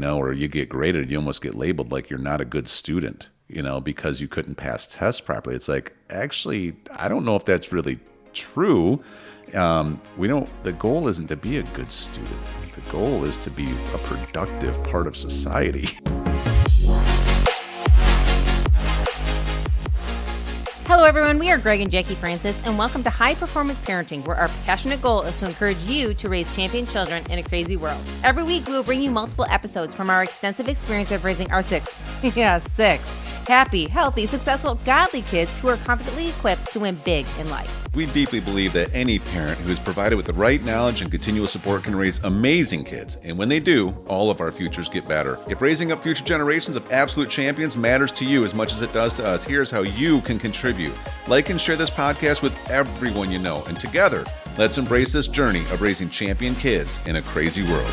or you get graded, you almost get labeled like you're not a good student, because you couldn't pass tests properly. It's like, actually, I don't know if that's really true. The goal isn't to be a good student. The goal is to be a productive part of society. Hello, everyone. We are Greg and Jacquie Francis, and welcome to High Performance Parenting, where our passionate goal is to encourage you to raise champion children in a crazy world. Every week, we will bring you multiple episodes from our extensive experience of raising our six happy, healthy, successful, godly kids who are confidently equipped to win big in life. We deeply believe that any parent who is provided with the right knowledge and continual support can raise amazing kids. And when they do, all of our futures get better. If raising up future generations of absolute champions matters to you as much as it does to us, here's how you can contribute. Like and share this podcast with everyone you know. And together, let's embrace this journey of raising champion kids in a crazy world.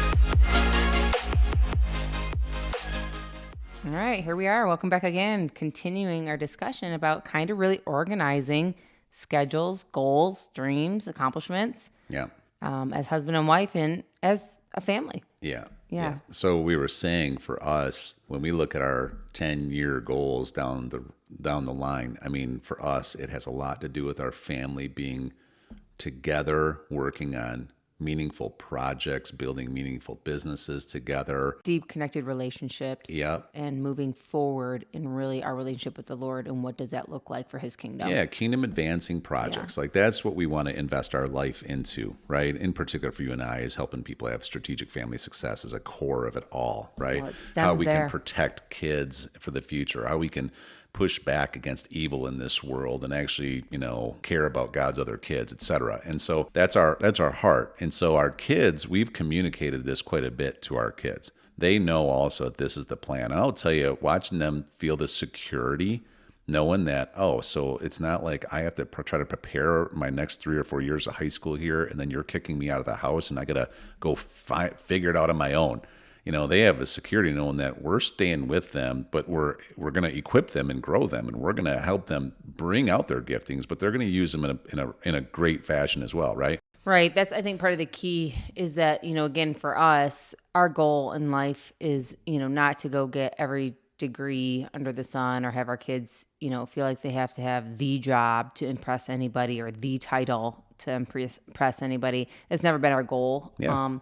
All right, here we are. Welcome back again, continuing our discussion about kind of really organizing schedules, goals, dreams, accomplishments. Yeah. As husband and wife and as a family. Yeah. Yeah. So we were saying for us, when we look at our 10-year goals down the line, I mean, for us, it has a lot to do with our family being together, working on meaningful projects, building meaningful businesses together. Deep connected relationships. Yep. And moving forward in really our relationship with the Lord, and what does that look like for his kingdom? Yeah, kingdom advancing projects. Yeah. Like that's what we want to invest our life into, right? In particular for you and I, is helping people have strategic family success as a core of it all, right? Well, it stems how we there. Can protect kids for the future, how we can push back against evil in this world and actually, care about God's other kids, etc. And so that's our heart. And so our kids, we've communicated this quite a bit to our kids. They know also that this is the plan. And I'll tell you, watching them feel the security, knowing that, so it's not like I have to try to prepare my next 3 or 4 years of high school here, and then you're kicking me out of the house and I got to go figure it out on my own. They have a security knowing that we're staying with them, but we're going to equip them and grow them, and we're going to help them bring out their giftings, but they're going to use them in a great fashion as well, right? Right. That's, I think, part of the key is that, again, for us, our goal in life is, not to go get every degree under the sun or have our kids, feel like they have to have the job to impress anybody or the title to impress anybody. It's never been our goal. Yeah.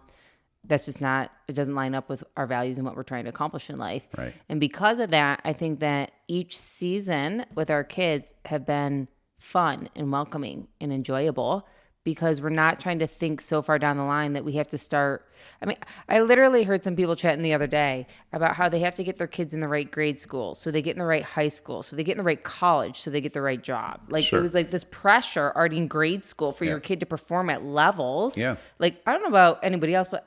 That's just not, it doesn't line up with our values and what we're trying to accomplish in life. Right. And because of that, I think that each season with our kids have been fun and welcoming and enjoyable, because we're not trying to think so far down the line that we have to start. I mean, I literally heard some people chatting the other day about how they have to get their kids in the right grade school, so they get in the right high school, so they get in the right college, so they get the right job. Like, Sure. It was like this pressure already in grade school for your kid to perform at levels. Yeah. Like, I don't know about anybody else, but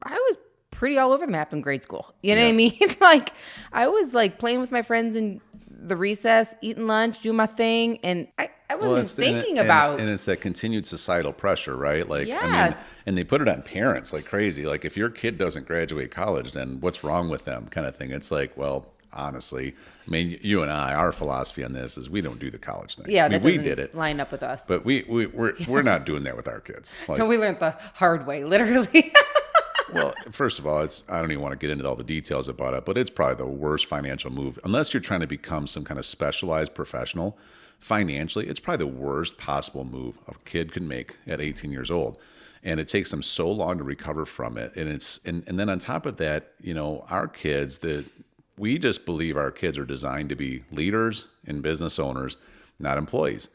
I was pretty all over the map in grade school. You know what I mean? Like, I was like playing with my friends in the recess, eating lunch, doing my thing. And I wasn't thinking about. And it's that continued societal pressure, right? Like, yes. I mean, and they put it on parents like crazy. Like, if your kid doesn't graduate college, then what's wrong with them, kind of thing. It's like, well, honestly, I mean, you and I, our philosophy on this is we don't do the college thing. Yeah, I mean, that we doesn't did it. line up with us. But we're not doing that with our kids. Like, We learned the hard way, literally. Well, first of all, I don't even want to get into all the details about it, but it's probably the worst financial move. Unless you're trying to become some kind of specialized professional, financially, it's probably the worst possible move a kid could make at 18 years old. And it takes them so long to recover from it. And then on top of that, our kids, we just believe our kids are designed to be leaders and business owners, not employees,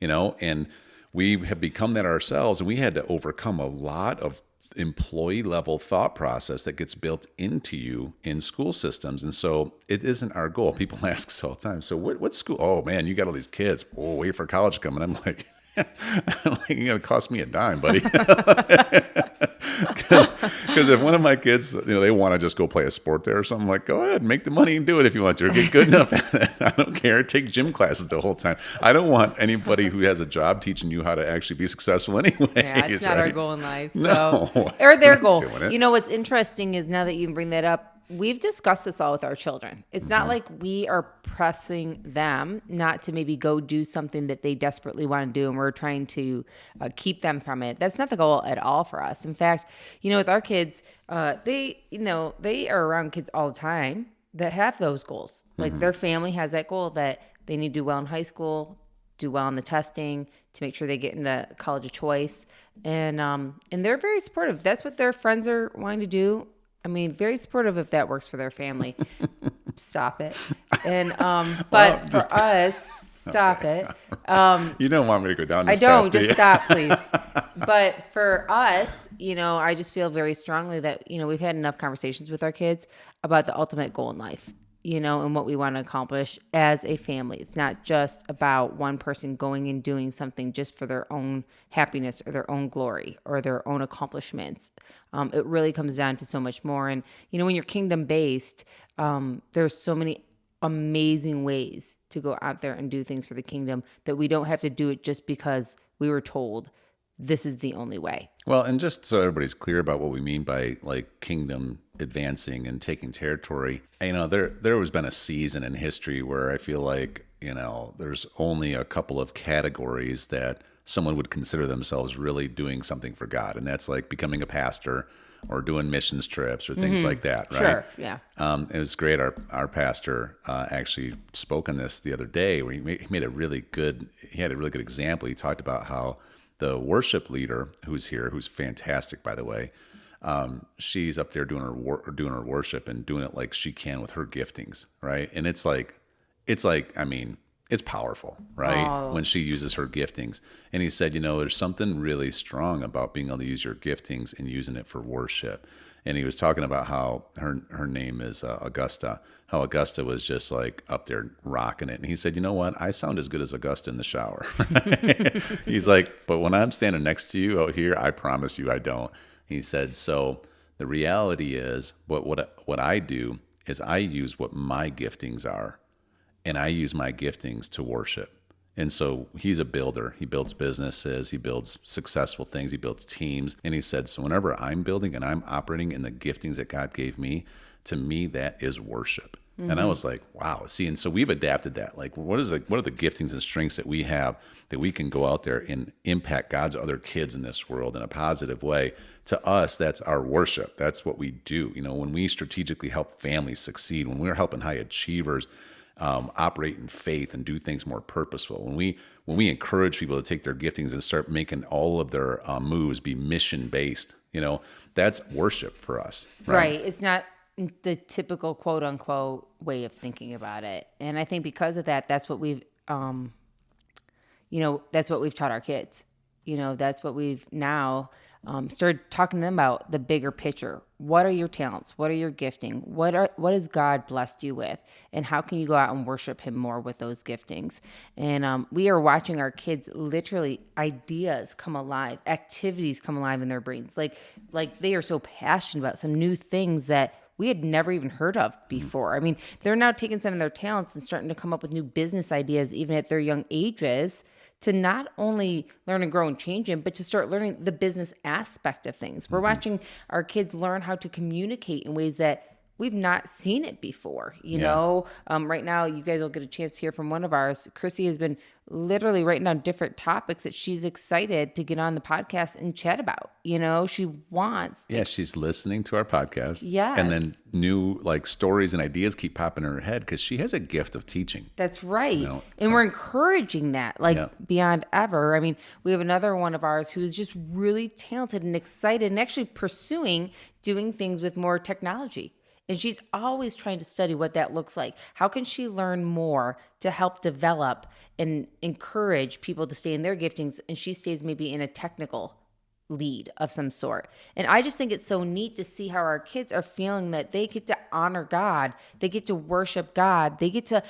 and we have become that ourselves. And we had to overcome a lot of employee level thought process that gets built into you in school systems. And so it isn't our goal. People ask us all the time, so what school? Oh man, you got all these kids. Oh, wait for college coming. I'm like, you're going to cost me a dime, buddy. Because if one of my kids, they want to just go play a sport there or something, like, go ahead, make the money and do it if you want to, or get good enough at it. I don't care. Take gym classes the whole time. I don't want anybody who has a job teaching you how to actually be successful anyway. Yeah, it's not our goal in life. So. No. Or their goal. Doing it. What's interesting is, now that you bring that up, we've discussed this all with our children. It's not like we are pressing them not to maybe go do something that they desperately want to do, and we're trying to keep them from it. That's not the goal at all for us. In fact, with our kids, they are around kids all the time that have those goals. Like their family has that goal that they need to do well in high school, do well in the testing to make sure they get into college of choice. And they're very supportive. That's what their friends are wanting to do. I mean, very supportive if that works for their family. Stop it. And but for us, stop it. You don't want me to go down this I don't. path, do Just you? stop, please. But for us, I just feel very strongly that, we've had enough conversations with our kids about the ultimate goal in life, and what we want to accomplish as a family. It's not just about one person going and doing something just for their own happiness or their own glory or their own accomplishments. It really comes down to so much more. And, when you're kingdom based, there's so many amazing ways to go out there and do things for the kingdom that we don't have to do it just because we were told this is the only way. Well, and just so everybody's clear about what we mean by like kingdom advancing and taking territory, there has been a season in history where I feel like, there's only a couple of categories that someone would consider themselves really doing something for God. And that's like becoming a pastor or doing missions trips or things like that, right? Sure, yeah. It was great. Our pastor actually spoke on this the other day where he had a really good example. He talked about how the worship leader who's here, who's fantastic, by the way, she's up there doing her worship and doing it like she can with her giftings, right? And it's powerful, right? Oh. When she uses her giftings. And he said, there's something really strong about being able to use your giftings and using it for worship. And he was talking about how her name is Augusta, how Augusta was just like up there rocking it. And he said, you know what? I sound as good as Augusta in the shower. He's like, but when I'm standing next to you out here, I promise you I don't. He said, so the reality is what I do is I use what my giftings are, and I use my giftings to worship. And so he's a builder. He builds businesses. He builds successful things. He builds teams. And he said, so whenever I'm building and I'm operating in the giftings that God gave me, to me, that is worship. Mm-hmm. And I was like, wow. See, and so we've adapted that. Like, what are the giftings and strengths that we have that we can go out there and impact God's other kids in this world in a positive way? To us, that's our worship. That's what we do. When we strategically help families succeed, when we're helping high achievers operate in faith and do things more purposeful. When we encourage people to take their giftings and start making all of their moves be mission based, that's worship for us. Right. It's not the typical quote unquote way of thinking about it. And I think because of that, that's what we've, that's what we've taught our kids. That's what we've now started talking to them about, the bigger picture. What are your talents? What are your gifting? What has God blessed you with? And how can you go out and worship him more with those giftings? And we are watching our kids literally ideas come alive, activities come alive in their brains. Like they are so passionate about some new things that we had never even heard of before. I mean, they're now taking some of their talents and starting to come up with new business ideas, even at their young ages, to not only learn and grow and change them, but to start learning the business aspect of things. We're watching our kids learn how to communicate in ways that we've not seen it before. Right now, you guys will get a chance to hear from one of ours. Chrissy has been literally writing down different topics that she's excited to get on the podcast and chat about. She wants to. Yeah, she's listening to our podcast. Yes. And then new stories and ideas keep popping in her head because she has a gift of teaching. That's right. And we're encouraging that beyond ever. I mean, we have another one of ours who's just really talented and excited and actually pursuing doing things with more technology. And she's always trying to study what that looks like. How can she learn more to help develop and encourage people to stay in their giftings, and she stays maybe in a technical lead of some sort? And I just think it's so neat to see how our kids are feeling that they get to honor God, they get to worship God, they get to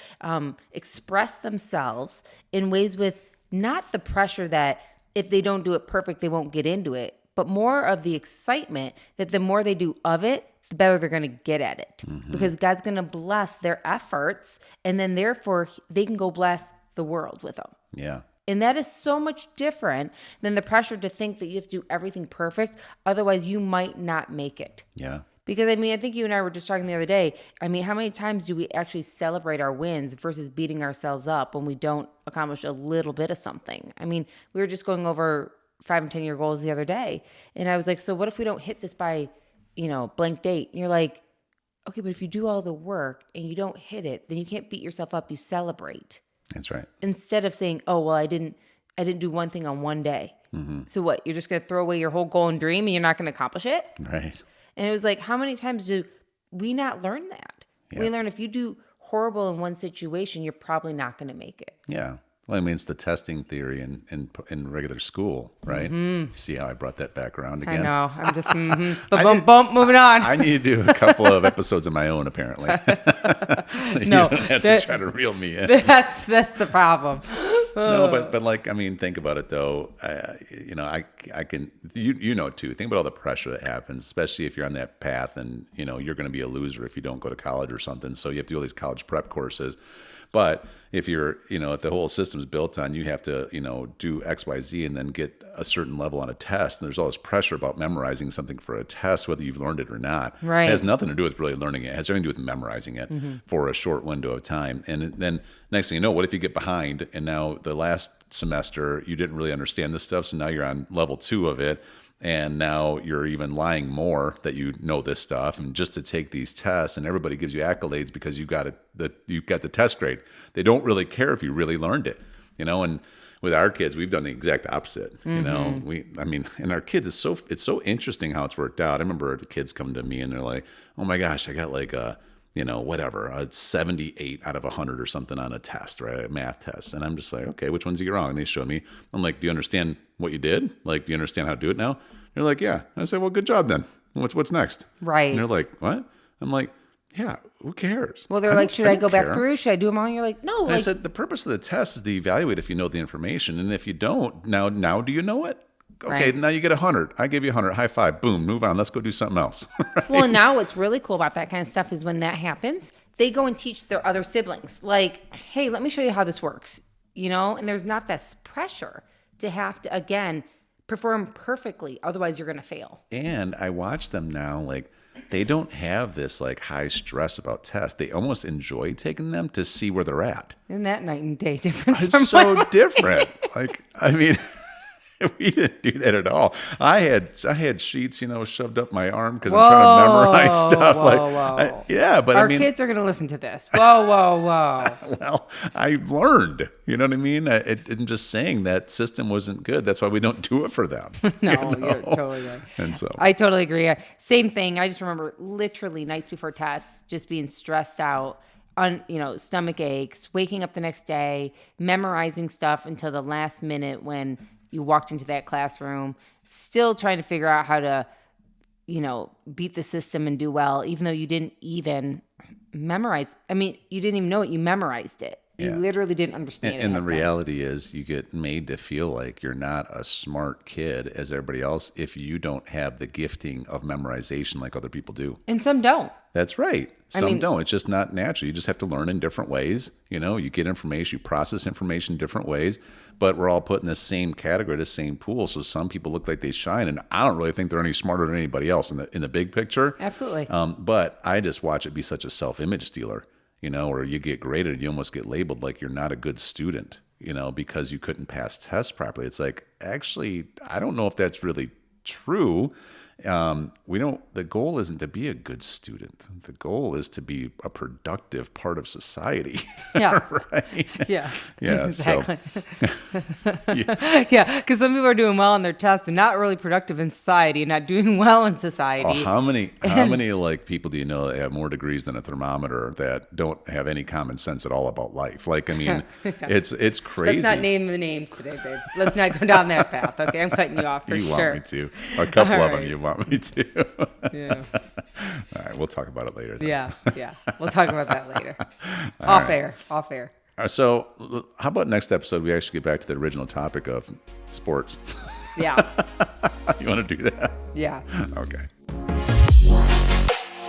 express themselves in ways with not the pressure that if they don't do it perfect, they won't get into it, but more of the excitement that the more they do of it, the better they're going to get at it, because God's going to bless their efforts, and then therefore they can go bless the world with them. Yeah. And that is so much different than the pressure to think that you have to do everything perfect. Otherwise, you might not make it. Yeah. Because, I mean, I think you and I were just talking the other day. I mean, how many times do we actually celebrate our wins versus beating ourselves up when we don't accomplish a little bit of something? I mean, we were just going over 5 and 10-year goals the other day. And I was like, so what if we don't hit this by, blank date? And you're like, okay, but if you do all the work and you don't hit it, then you can't beat yourself up. You celebrate. That's right. Instead of saying, oh, well, I didn't do one thing on one day. Mm-hmm. So what? You're just going to throw away your whole goal and dream and you're not going to accomplish it? Right. And it was like, how many times do we not learn that? Yeah. We learn if you do horrible in one situation, you're probably not going to make it. Yeah. Well, I mean, it's the testing theory in regular school, right? Mm-hmm. See how I brought that back around again? I know. I'm just, bump, moving on. I need to do a couple of episodes of my own, apparently. So you don't have to try to reel me in. That's the problem. No, but like, I mean, think about it though. I can, too. Think about all the pressure that happens, especially if you're on that path and, you're going to be a loser if you don't go to college or something. So you have to do all these college prep courses. But if you're, if the whole system's built on you have to, do X, Y, Z and then get a certain level on a test, and there's all this pressure about memorizing something for a test, whether you've learned it or not. Right. It has nothing to do with really learning it. It has everything to do with memorizing it for a short window of time. And then next thing you know, what if you get behind and now the last semester you didn't really understand this stuff, so now you're on level 2 of it. And now you're even lying more that you know this stuff, and just to take these tests, and everybody gives you accolades because you got the test grade. They don't really care if you really learned it, And with our kids, we've done the exact opposite. And our kids, it's so interesting how it's worked out. I remember the kids come to me and they're like, "Oh my gosh, I got like a 78 out of 100 or something on a test, right? A math test." And I'm just like, okay, which ones did you get wrong? And they showed me. I'm like, do you understand what you did? Like, do you understand how to do it now? They're like, yeah. I said, well, good job then. What's next? Right. And they're like, what? I'm like, yeah, who cares? Well, they're like, should I go back through? Should I do them all? And you're like, no. I said, the purpose of the test is to evaluate if you know the information. And if you don't, now do you know it? Okay, right. Now you get 100. I gave you 100. High five. Boom. Move on. Let's go do something else. Right? Well, now what's really cool about that kind of stuff is when that happens, they go and teach their other siblings. Like, hey, let me show you how this works. And there's not this pressure to have to, again, perform perfectly. Otherwise, you're going to fail. And I watch them now, like, they don't have this, like, high stress about tests. They almost enjoy taking them to see where they're at. Isn't that night and day difference? It's so different. Like, I mean... We didn't do that at all. I had sheets, shoved up my arm because I'm trying to memorize stuff. Whoa. But our kids are going to listen to this. Whoa. Well, I learned. You know what I mean? I'm just saying that system wasn't good. That's why we don't do it for them. No, you're totally right. And so I totally agree. Same thing. I just remember literally nights before tests, just being stressed out. On stomach aches, waking up the next day, memorizing stuff until the last minute when you walked into that classroom, still trying to figure out how to, beat the system and do well, even though you didn't even memorize. I mean, you didn't even know it. You memorized it. You literally didn't understand it. And the reality is you get made to feel like you're not a smart kid as everybody else if you don't have the gifting of memorization like other people do. And some don't. That's right. Some don't. It's just not natural. You just have to learn in different ways. You get information, you process information different ways, but we're all put in the same category, the same pool. So some people look like they shine, and I don't really think they're any smarter than anybody else in the big picture. Absolutely. But I just watch it be such a self-image stealer, or you get graded, you almost get labeled like you're not a good student, because you couldn't pass tests properly. It's like, actually, I don't know if that's really true. The goal isn't to be a good student. The goal is to be a productive part of society. Yeah. Right? Yes. Yeah. Exactly. So, yeah. Because some people are doing well on their tests and not really productive in society and not doing well in society. Oh, how many like people do you know that have more degrees than a thermometer that don't have any common sense at all about life? Like, I mean, it's crazy. Let's not name the names today, babe. Let's not go down that path. Okay, I'm cutting you off for you sure. Want me to? A couple All of right. them you want me to. Yeah. All right, we'll talk about it later. Then. Yeah. We'll talk about that later. Off air. So how about next episode we actually get back to the original topic of sports? Yeah. You want to do that? Yeah. Okay.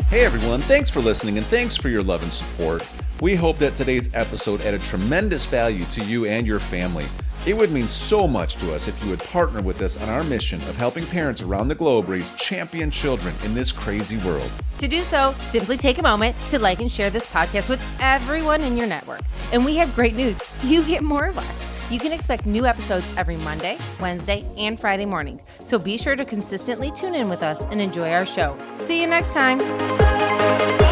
Hey everyone, thanks for listening and thanks for your love and support. We hope that today's episode added tremendous value to you and your family. It would mean so much to us if you would partner with us on our mission of helping parents around the globe raise champion children in this crazy world. To do so, simply take a moment to like and share this podcast with everyone in your network. And we have great news. You get more of us. You can expect new episodes every Monday, Wednesday, and Friday morning. So be sure to consistently tune in with us and enjoy our show. See you next time.